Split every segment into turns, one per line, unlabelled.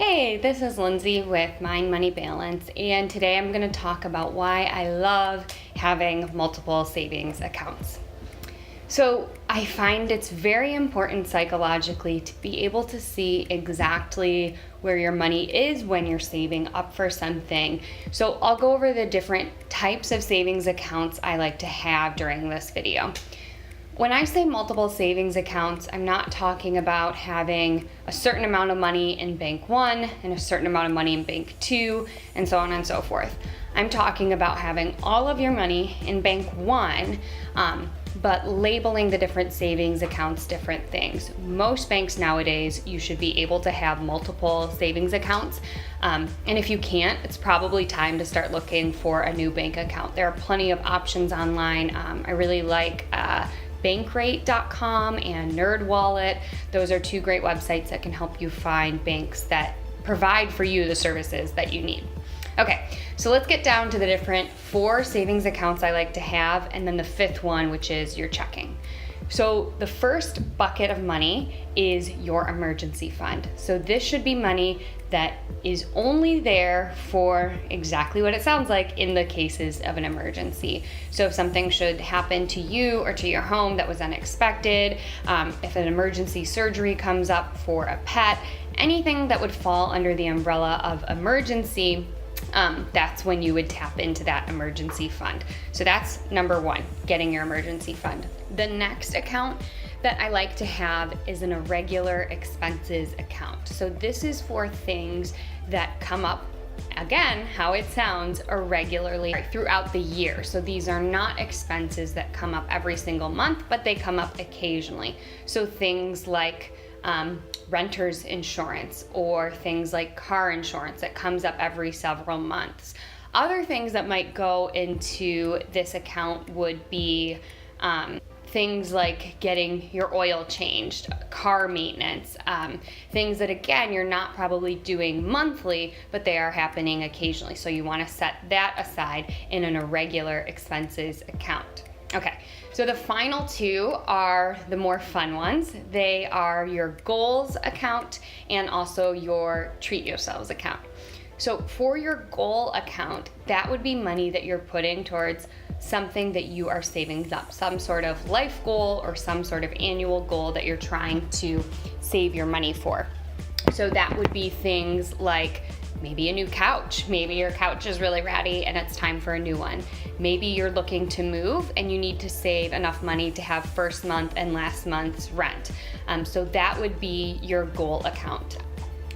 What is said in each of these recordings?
Hey, this is Lindsay with Mind Money Balance, and today I'm going to talk about why I love having multiple savings accounts. So I find it's very important psychologically to be able to see exactly where your money is when you're saving up for something. So I'll go over the different types of savings accounts I like to have during this video. When I say multiple savings accounts, I'm not talking about having a certain amount of money in bank one and a certain amount of money in bank two, and so on and so forth. I'm talking about having all of your money in bank one, but labeling the different savings accounts different things. Most banks nowadays, you should be able to have multiple savings accounts. And if you can't, it's probably time to start looking for a new bank account. There are plenty of options online. I really like bankrate.com and NerdWallet. Those are two great websites that can help you find banks that provide for you the services that you need. Okay, so let's get down to the different 4 savings accounts I like to have, and then the 5th one, which is your checking. So the first bucket of money is your emergency fund. So this should be money that is only there for exactly what it sounds like, in the cases of an emergency. So if something should happen to you or to your home that was unexpected, if an emergency surgery comes up for a pet, anything that would fall under the umbrella of emergency, that's when you would tap into that emergency fund. So that's number 1, getting your emergency fund. The next account that I like to have is an irregular expenses account. So this is for things that come up, again, how it sounds, irregularly throughout the year. So these are not expenses that come up every single month, but they come up occasionally. So things like renter's insurance, or things like car insurance that comes up every several months. Other things that might go into this account would be things like getting your oil changed, car maintenance, things that, again, you're not probably doing monthly, but they are happening occasionally. So you want to set that aside in an irregular expenses account. Okay, so the final 2 are the more fun ones. They are your goals account and also your treat yourselves account. So for your goal account, that would be money that you're putting towards something that you are saving up, some sort of life goal or some sort of annual goal that you're trying to save your money for. So that would be things like maybe a new couch. Maybe your couch is really ratty and it's time for a new one. Maybe you're looking to move and you need to save enough money to have first month and last month's rent. So that would be your goal account.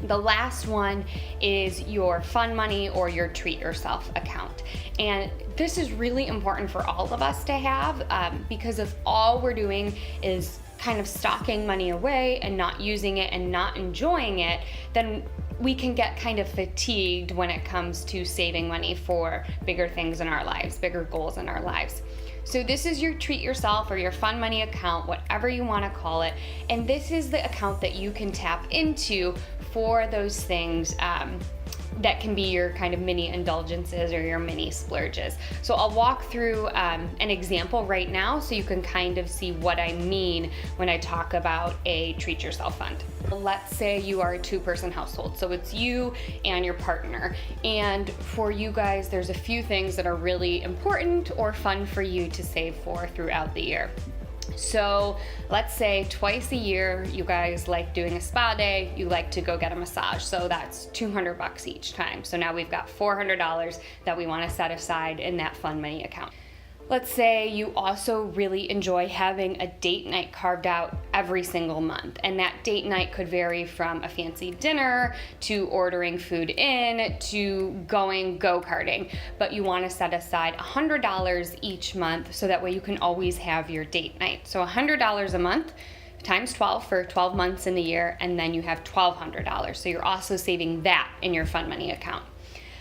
The last one is your fun money or your treat yourself account. And this is really important for all of us to have, because if all we're doing is kind of stocking money away and not using it and not enjoying it, then we can get kind of fatigued when it comes to saving money for bigger things in our lives, bigger goals in our lives. So this is your treat yourself or your fun money account, whatever you want to call it. And this is the account that you can tap into for those things that can be your kind of mini indulgences or your mini splurges. So I'll walk through an example right now so you can kind of see what I mean when I talk about a treat yourself fund. Let's say you are a 2-person household, so it's you and your partner. And for you guys, there's a few things that are really important or fun for you to save for throughout the year. So let's say twice a year, you guys like doing a spa day, you like to go get a massage. So that's $200 each time. So now we've got $400 that we want to set aside in that fun money account. Let's say you also really enjoy having a date night carved out every single month. And that date night could vary from a fancy dinner to ordering food in to going go-karting. But you want to set aside $100 each month so that way you can always have your date night. So $100 a month times 12 for 12 months in the year, and then you have $1,200. So you're also saving that in your fun money account.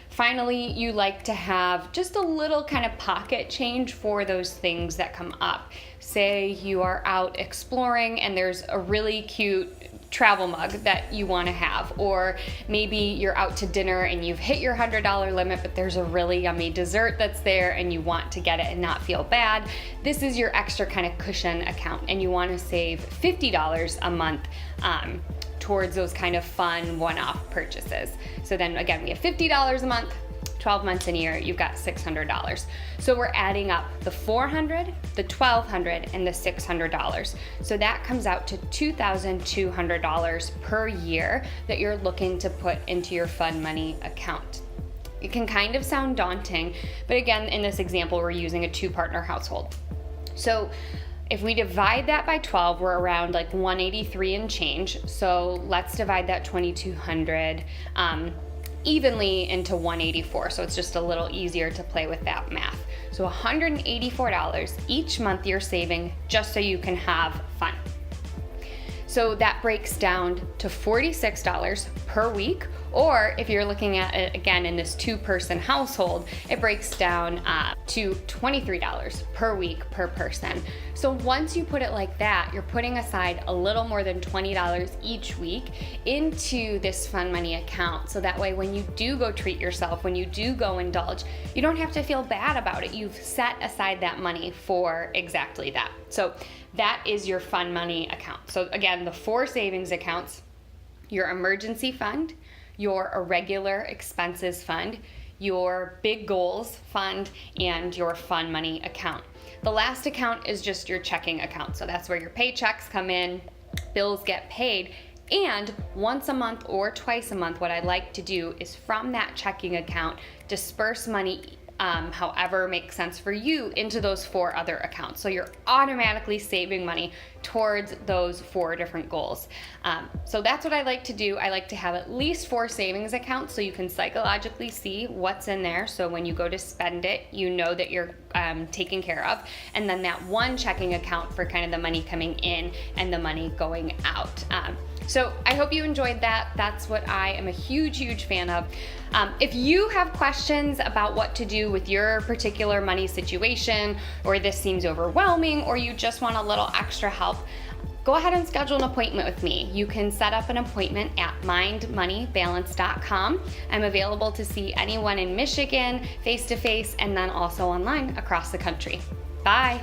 Finally, you like to have just a little kind of pocket change for those things that come up. Say you are out exploring and there's a really cute travel mug that you want to have, or maybe you're out to dinner and you've hit your $100 limit, but there's a really yummy dessert that's there and you want to get it and not feel bad. This is your extra kind of cushion account, and you want to save $50 a month towards those kind of fun one-off purchases. So then again, we have $50 a month, 12 months in a year, you've got $600. So we're adding up the $400, the $1,200, and the $600. So that comes out to $2,200 per year that you're looking to put into your fund money account. It can kind of sound daunting, but again, in this example, we're using a 2-partner household. So if we divide that by 12, we're around like 183 and change. So let's divide that 2,200 evenly into 184. So it's just a little easier to play with that math. So $184 each month you're saving just so you can have fun. So that breaks down to $46 per week, or if you're looking at it again in this 2-person household, it breaks down to $23 per week per person. So once you put it like that, you're putting aside a little more than $20 each week into this fun money account. So that way when you do go treat yourself, when you do go indulge, you don't have to feel bad about it. You've set aside that money for exactly that. So that is your fun money account. So again, the 4 savings accounts: your emergency fund, your irregular expenses fund, your big goals fund, and your fun money account. The last account is just your checking account. So that's where your paychecks come in, bills get paid, and once a month or twice a month, what I like to do is from that checking account, disperse money however makes sense for you into those 4 other accounts. So you're automatically saving money towards those 4 different goals. So that's what I like to do. I like to have at least 4 savings accounts so you can psychologically see what's in there. So when you go to spend it, you know that you're taken care of. And then that 1 checking account for kind of the money coming in and the money going out. So I hope you enjoyed that. That's what I am a huge fan of. If you have questions about what to do with your particular money situation, or this seems overwhelming, or you just want a little extra help, go ahead and schedule an appointment with me. You can set up an appointment at mindmoneybalance.com. I'm available to see anyone in Michigan face-to-face and then also online across the country. Bye.